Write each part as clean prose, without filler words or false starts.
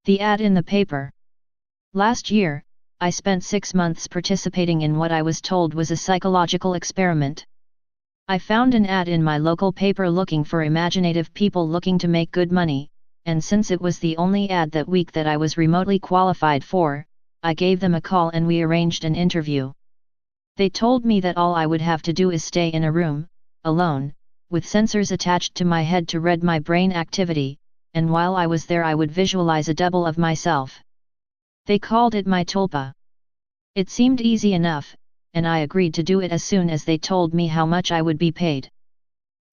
The ad in the paper. Last year, I spent 6 months participating in what I was told was a psychological experiment. I found an ad in my local paper looking for imaginative people looking to make good money, and since it was the only ad that week that I was remotely qualified for, I gave them a call and we arranged an interview. They told me that all I would have to do is stay in a room, alone, with sensors attached to my head to read my brain activity, and while I was there I would visualize a double of myself. They called it my tulpa. It seemed easy enough, and I agreed to do it as soon as they told me how much I would be paid.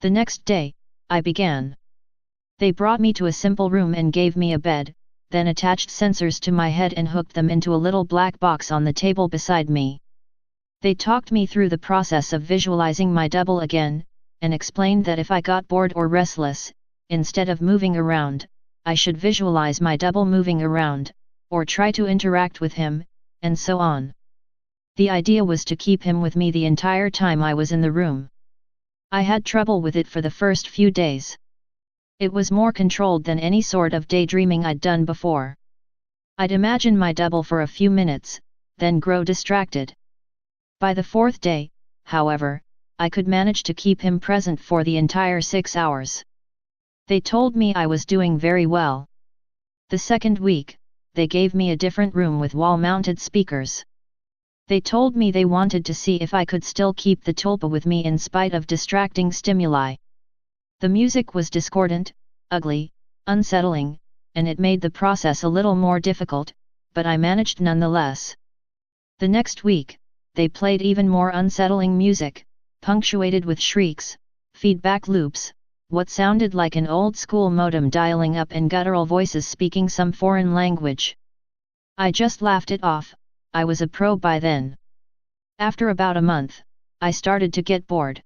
The next day, I began. They brought me to a simple room and gave me a bed, then attached sensors to my head and hooked them into a little black box on the table beside me. They talked me through the process of visualizing my double again, and explained that if I got bored or restless, instead of moving around, I should visualize my double moving around, or try to interact with him, and so on. The idea was to keep him with me the entire time I was in the room. I had trouble with it for the first few days. It was more controlled than any sort of daydreaming I'd done before. I'd imagine my double for a few minutes, then grow distracted. By the 4th day, however, I could manage to keep him present for the entire 6 hours. They told me I was doing very well. The second week, they gave me a different room with wall-mounted speakers. They told me they wanted to see if I could still keep the tulpa with me in spite of distracting stimuli. The music was discordant, ugly, unsettling, and it made the process a little more difficult, but I managed nonetheless. The next week, they played even more unsettling music, punctuated with shrieks, feedback loops, what sounded like an old-school modem dialing up and guttural voices speaking some foreign language. I just laughed it off, I was a pro by then. After about a month, I started to get bored.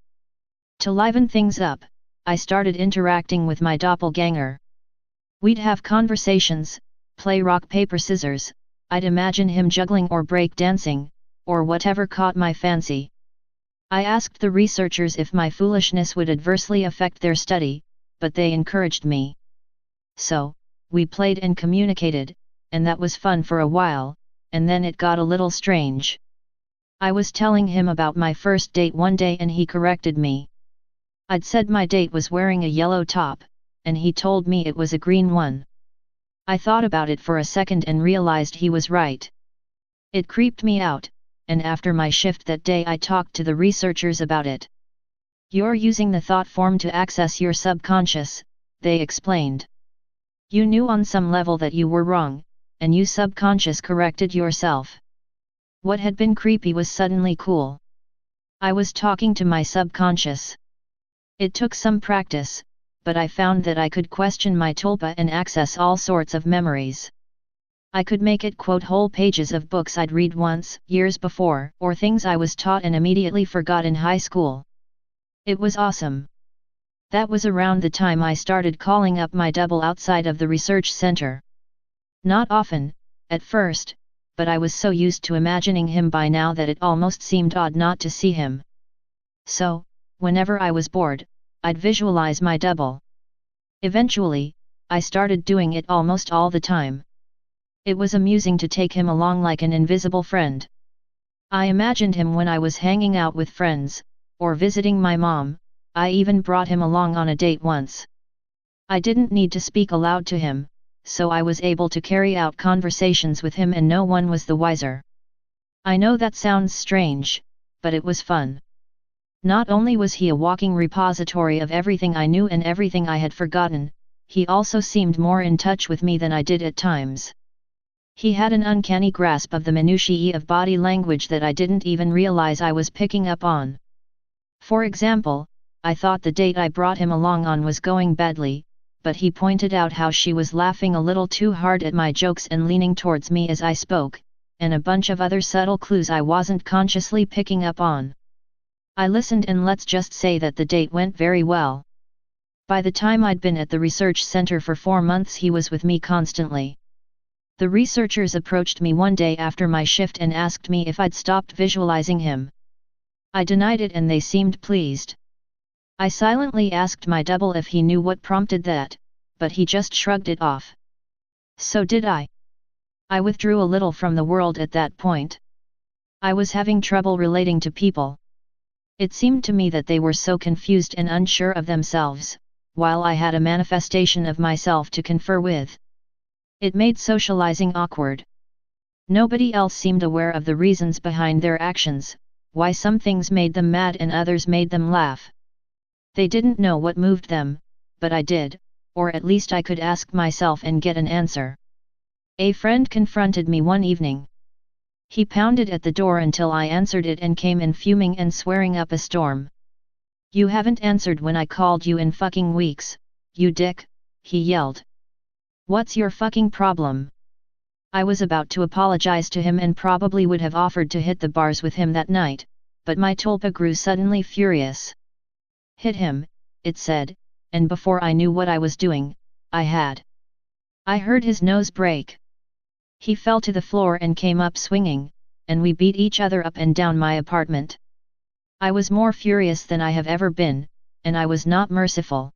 To liven things up, I started interacting with my doppelganger. We'd have conversations, play rock paper scissors, I'd imagine him juggling or break dancing, or whatever caught my fancy. I asked the researchers if my foolishness would adversely affect their study, but they encouraged me. So, we played and communicated, and that was fun for a while, and then it got a little strange. I was telling him about my first date one day and he corrected me. I'd said my date was wearing a yellow top, and he told me it was a green one. I thought about it for a second and realized he was right. It creeped me out, and after my shift that day I talked to the researchers about it. You're using the thought form to access your subconscious, they explained. You knew on some level that you were wrong, and you subconscious corrected yourself. What had been creepy was suddenly cool. I was talking to my subconscious. It took some practice, but I found that I could question my tulpa and access all sorts of memories. I could make it quote whole pages of books I'd read once, years before, or things I was taught and immediately forgot in high school. It was awesome. That was around the time I started calling up my double outside of the research center. Not often, at first, but I was so used to imagining him by now that it almost seemed odd not to see him. So, whenever I was bored, I'd visualize my double. Eventually, I started doing it almost all the time. It was amusing to take him along like an invisible friend. I imagined him when I was hanging out with friends, or visiting my mom. I even brought him along on a date once. I didn't need to speak aloud to him, so I was able to carry out conversations with him and no one was the wiser. I know that sounds strange, but it was fun. Not only was he a walking repository of everything I knew and everything I had forgotten, he also seemed more in touch with me than I did at times. He had an uncanny grasp of the minutiae of body language that I didn't even realize I was picking up on. For example, I thought the date I brought him along on was going badly, but he pointed out how she was laughing a little too hard at my jokes and leaning towards me as I spoke, and a bunch of other subtle clues I wasn't consciously picking up on. I listened, and let's just say that the date went very well. By the time I'd been at the research center for 4 months, he was with me constantly. The researchers approached me one day after my shift and asked me if I'd stopped visualizing him. I denied it and they seemed pleased. I silently asked my double if he knew what prompted that, but he just shrugged it off. So did I. I withdrew a little from the world at that point. I was having trouble relating to people. It seemed to me that they were so confused and unsure of themselves, while I had a manifestation of myself to confer with. It made socializing awkward. Nobody else seemed aware of the reasons behind their actions, why some things made them mad and others made them laugh. They didn't know what moved them, but I did, or at least I could ask myself and get an answer. A friend confronted me one evening. He pounded at the door until I answered it and came in fuming and swearing up a storm. "You haven't answered when I called you in fucking weeks, you dick," he yelled. "What's your fucking problem?" I was about to apologize to him and probably would have offered to hit the bars with him that night, but my tulpa grew suddenly furious. "Hit him," it said, and before I knew what I was doing, I had. I heard his nose break. He fell to the floor and came up swinging, and we beat each other up and down my apartment. I was more furious than I have ever been, and I was not merciful.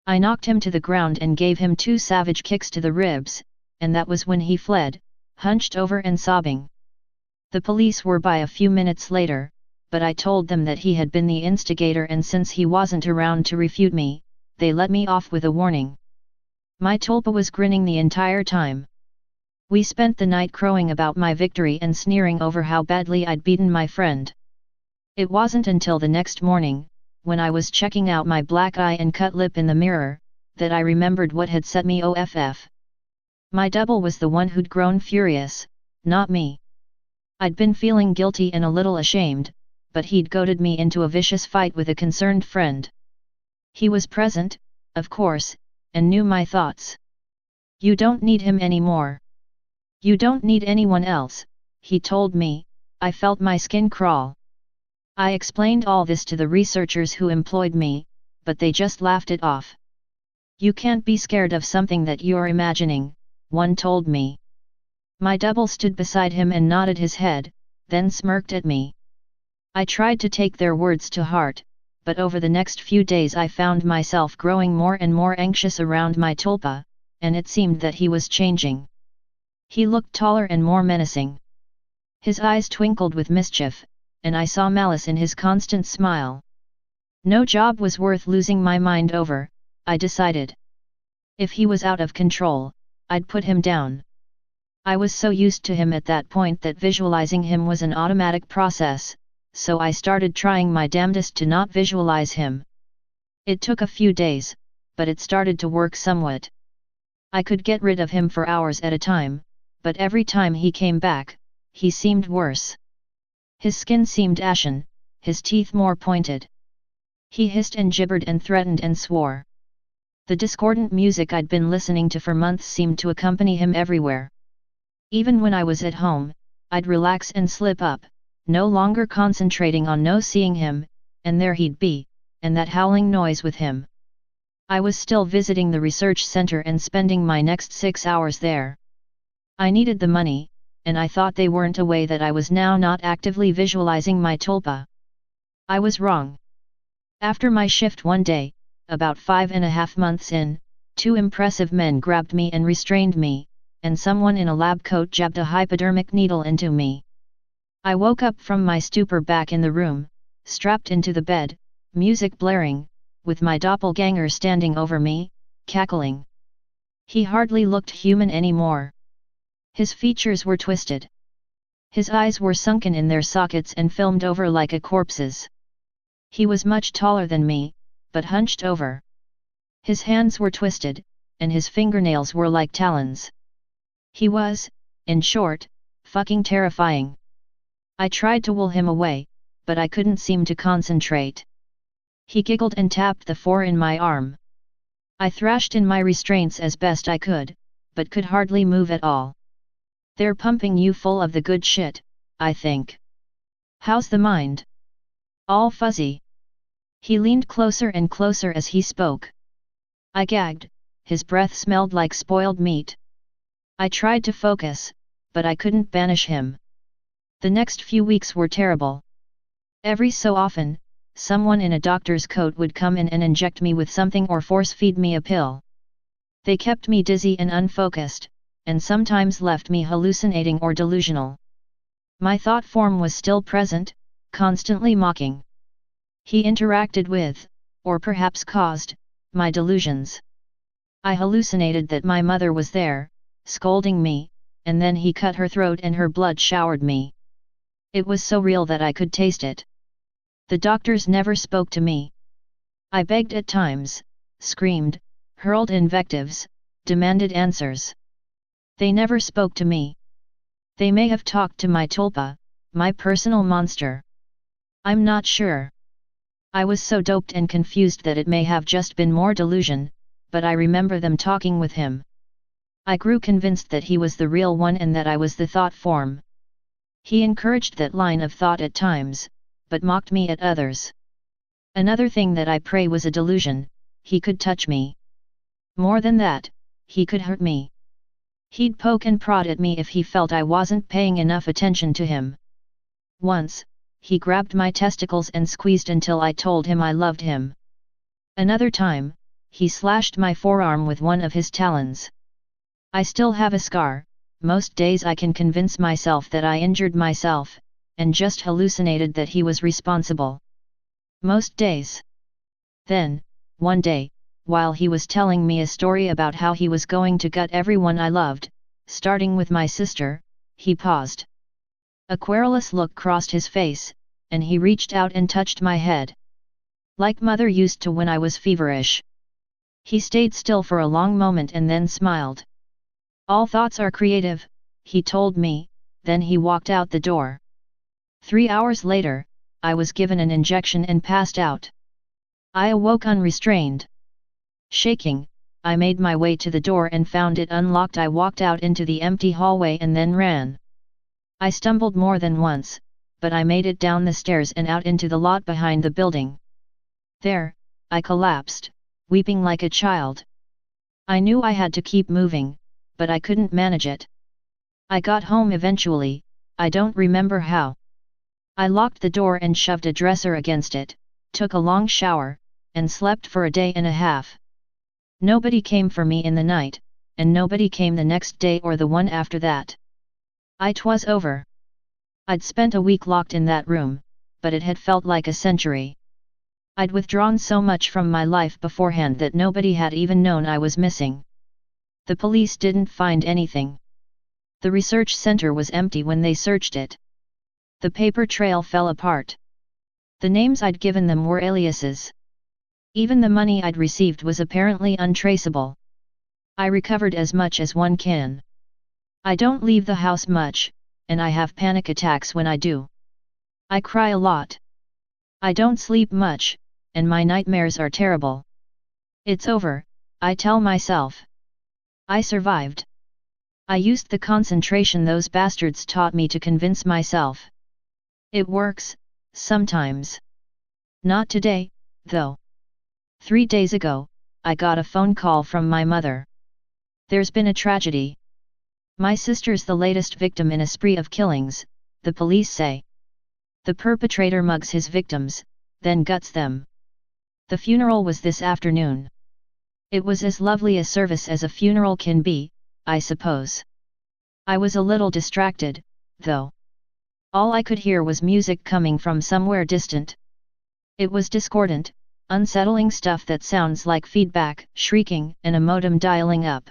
I knocked him to the ground and gave him 2 savage kicks to the ribs, and that was when he fled, hunched over and sobbing. The police were by a few minutes later, but I told them that he had been the instigator, and since he wasn't around to refute me, they let me off with a warning. My tulpa was grinning the entire time. We spent the night crowing about my victory and sneering over how badly I'd beaten my friend. It wasn't until the next morning, when I was checking out my black eye and cut lip in the mirror, that I remembered what had set me off. My double was the one who'd grown furious, not me. I'd been feeling guilty and a little ashamed, but he'd goaded me into a vicious fight with a concerned friend. He was present, of course, and knew my thoughts. "You don't need him anymore. You don't need anyone else," he told me. I felt my skin crawl. I explained all this to the researchers who employed me, but they just laughed it off. "You can't be scared of something that you're imagining," one told me. My double stood beside him and nodded his head, then smirked at me. I tried to take their words to heart, but over the next few days I found myself growing more and more anxious around my tulpa, and it seemed that he was changing. He looked taller and more menacing. His eyes twinkled with mischief, and I saw malice in his constant smile. No job was worth losing my mind over, I decided. If he was out of control, I'd put him down. I was so used to him at that point that visualizing him was an automatic process, so I started trying my damnedest to not visualize him. It took a few days, but it started to work somewhat. I could get rid of him for hours at a time, but every time he came back, he seemed worse. His skin seemed ashen, his teeth more pointed. He hissed and gibbered and threatened and swore. The discordant music I'd been listening to for months seemed to accompany him everywhere. Even when I was at home, I'd relax and slip up, no longer concentrating on no seeing him, and there he'd be, and that howling noise with him. I was still visiting the research center and spending my next 6 hours there. I needed the money, and I thought they weren't aware that I was now not actively visualizing my tulpa. I was wrong. After my shift one day, about 5.5 months in, 2 impressive men grabbed me and restrained me, and someone in a lab coat jabbed a hypodermic needle into me. I woke up from my stupor back in the room, strapped into the bed, music blaring, with my doppelganger standing over me, cackling. He hardly looked human anymore. His features were twisted. His eyes were sunken in their sockets and filmed over like a corpse's. He was much taller than me, but hunched over. His hands were twisted, and his fingernails were like talons. He was, in short, fucking terrifying. I tried to will him away, but I couldn't seem to concentrate. He giggled and tapped the 4 in my arm. I thrashed in my restraints as best I could, but could hardly move at all. "They're pumping you full of the good shit, I think. How's the mind?" All fuzzy. He leaned closer and closer as he spoke. I gagged, his breath smelled like spoiled meat. I tried to focus, but I couldn't banish him. The next few weeks were terrible. Every so often, someone in a doctor's coat would come in and inject me with something or force-feed me a pill. They kept me dizzy and unfocused, and sometimes left me hallucinating or delusional. My thought form was still present, constantly mocking. He interacted with, or perhaps caused, my delusions. I hallucinated that my mother was there, scolding me, and then he cut her throat and her blood showered me. It was so real that I could taste it. The doctors never spoke to me. I begged at times, screamed, hurled invectives, demanded answers. They never spoke to me. They may have talked to my tulpa, my personal monster. I'm not sure. I was so doped and confused that it may have just been more delusion, but I remember them talking with him. I grew convinced that he was the real one and that I was the thought form. He encouraged that line of thought at times, but mocked me at others. Another thing that I pray was a delusion: he could touch me. More than that, he could hurt me. He'd poke and prod at me if he felt I wasn't paying enough attention to him. Once, he grabbed my testicles and squeezed until I told him I loved him. Another time, he slashed my forearm with one of his talons. I still have a scar. Most days I can convince myself that I injured myself, and just hallucinated that he was responsible. Most days. Then, one day, while he was telling me a story about how he was going to gut everyone I loved, starting with my sister, he paused. A querulous look crossed his face, and he reached out and touched my head. Like mother used to when I was feverish. He stayed still for a long moment and then smiled. All thoughts are creative, he told me, then he walked out the door. 3 hours later, I was given an injection and passed out. I awoke unrestrained. Shaking, I made my way to the door and found it unlocked. I walked out into the empty hallway and then ran. I stumbled more than once, but I made it down the stairs and out into the lot behind the building. There, I collapsed, weeping like a child. I knew I had to keep moving, but I couldn't manage it. I got home eventually, I don't remember how. I locked the door and shoved a dresser against it, took a long shower, and slept for a day and a half. Nobody came for me in the night, and nobody came the next day or the one after that. Twas over. I'd spent a week locked in that room, but it had felt like a century. I'd withdrawn so much from my life beforehand that nobody had even known I was missing. The police didn't find anything. The research center was empty when they searched it. The paper trail fell apart. The names I'd given them were aliases. Even the money I'd received was apparently untraceable. I recovered as much as one can. I don't leave the house much, and I have panic attacks when I do. I cry a lot. I don't sleep much, and my nightmares are terrible. It's over, I tell myself. I survived. I used the concentration those bastards taught me to convince myself. It works, sometimes. Not today, though. 3 days ago, I got a phone call from my mother. There's been a tragedy. My sister's the latest victim in a spree of killings, the police say. The perpetrator mugs his victims, then guts them. The funeral was this afternoon. It was as lovely a service as a funeral can be, I suppose. I was a little distracted, though. All I could hear was music coming from somewhere distant. It was discordant, unsettling stuff that sounds like feedback, shrieking, and a modem dialing up.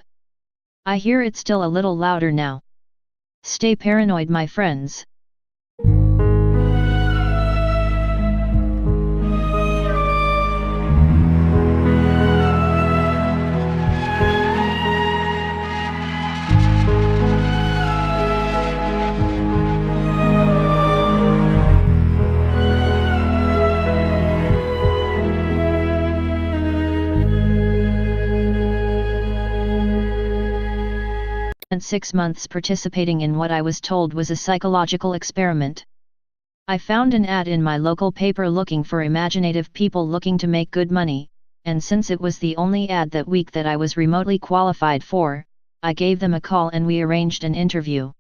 I hear it still a little louder now. Stay paranoid, my friends. And 6 months participating in what I was told was a psychological experiment. I found an ad in my local paper looking for imaginative people looking to make good money, and since it was the only ad that week that I was remotely qualified for, I gave them a call and we arranged an interview.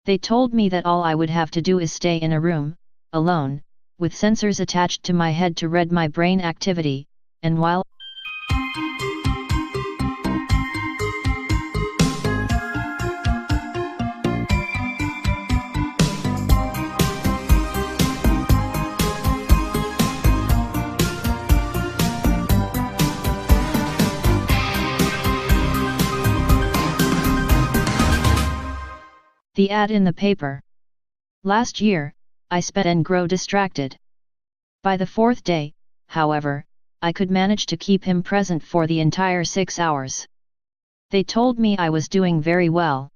They told me that all I would have to do is stay in a room, alone, with sensors attached to my head to read my brain activity, and while the ad in the paper. Last year, I spent and grow distracted. By the fourth day, however, I could manage to keep him present for the entire 6 hours. They told me I was doing very well.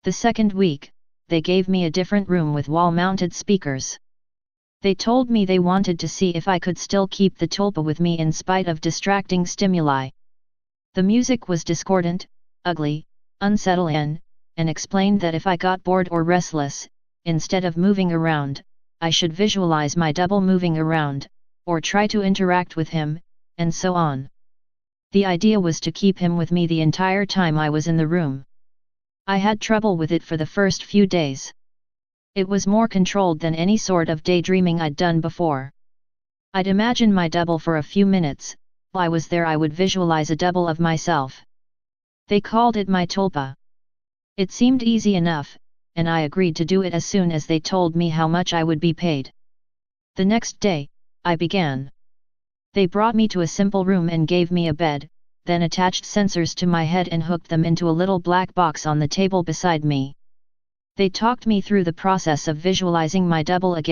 The second week, they gave me a different room with wall-mounted speakers. They told me they wanted to see if I could still keep the tulpa with me in spite of distracting stimuli. The music was discordant, ugly, unsettling, and explained that if I got bored or restless, instead of moving around, I should visualize my double moving around, or try to interact with him, and so on. The idea was to keep him with me the entire time I was in the room. I had trouble with it for the first few days. It was more controlled than any sort of daydreaming I'd done before. I'd imagine my double for a few minutes. While I was there I would visualize a double of myself. They called it my tulpa. It seemed easy enough, and I agreed to do it as soon as they told me how much I would be paid. The next day, I began. They brought me to a simple room and gave me a bed, then attached sensors to my head and hooked them into a little black box on the table beside me. They talked me through the process of visualizing my double again.